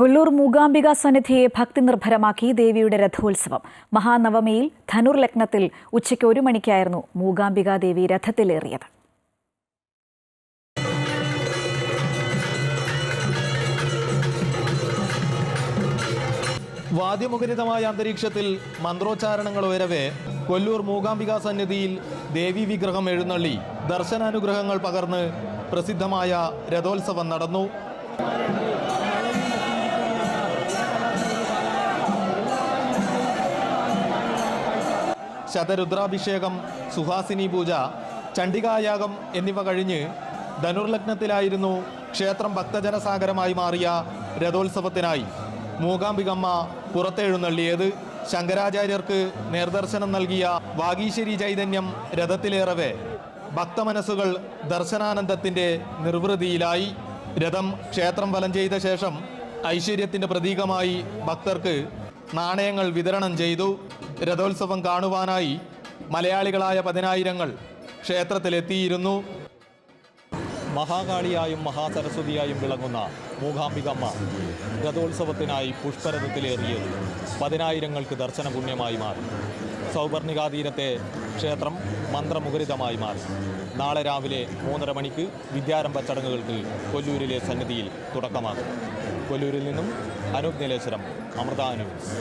കൊല്ലൂർ മൂകാംബിക സന്നിധിയെ ഭക്തിനിർഭരമാക്കി ദേവിയുടെ രഥോത്സവം. മഹാനവമിയിൽ ധനുർ ലഗ്നത്തിൽ ഉച്ചയ്ക്ക് 1 മണിക്കായിരുന്നു മൂകാംബിക ദേവി രഥത്തിലേറിയത്. വാദ്യമുഖരിതമായ അന്തരീക്ഷത്തിൽ മന്ത്രോച്ചാരണങ്ങൾ ഉയരവേ കൊല്ലൂർ മൂകാംബിക സന്നിധിയിൽ ദേവി വിഗ്രഹം എഴുന്നള്ളി ദർശനാനുഗ്രഹങ്ങൾ പകർന്ന് പ്രസിദ്ധമായ രഥോത്സവം നടന്നു. ശതരുദ്രാഭിഷേകം, സുഹാസിനി പൂജ, ചണ്ഡികായാഗം എന്നിവ കഴിഞ്ഞ് ധനുർലഗ്നത്തിലായിരുന്നു ക്ഷേത്രം ഭക്തജനസാഗരമായി മാറിയ രഥോത്സവത്തിനായി മൂകാംബികമ്മ പുറത്തെഴുന്നള്ളിയത്. ശങ്കരാചാര്യർക്ക് നേർദർശനം നൽകിയ വാഗീശ്വരി ചൈതന്യം രഥത്തിലേറവേ ഭക്തമനസ്സുകൾ ദർശനാനന്ദത്തിൻ്റെ നിർവൃതിയിലായി. രഥം ക്ഷേത്രം വലം ചെയ്ത ശേഷം ഐശ്വര്യത്തിൻ്റെ പ്രതീകമായി ഭക്തർക്ക് നാണയങ്ങൾ വിതരണം ചെയ്തു. രഥോത്സവം കാണുവാനായി മലയാളികളായ പതിനായിരങ്ങൾ ക്ഷേത്രത്തിലെത്തിയിരുന്നു. മഹാകാളിയായും മഹാസരസ്വതിയായും വിളങ്ങുന്ന മൂകാംബികമ്മ രഥോത്സവത്തിനായി പുഷ്പരഥത്തിലേറിയത് പതിനായിരങ്ങൾക്ക് ദർശന പുണ്യമായി മാറി. സൗവർണികാതീരത്തെ ക്ഷേത്രം മന്ത്രമുഖരിതമായി മാറി. നാളെ രാവിലെ 3:30 മണിക്ക് വിദ്യാരംഭ ചടങ്ങുകൾക്ക് കൊല്ലൂരിലെ സന്നിധിയിൽ തുടക്കമാകും. കൊല്ലൂരിൽ നിന്നും അനൂപ് നീലേശ്വരം, അമൃത ന്യൂസ്.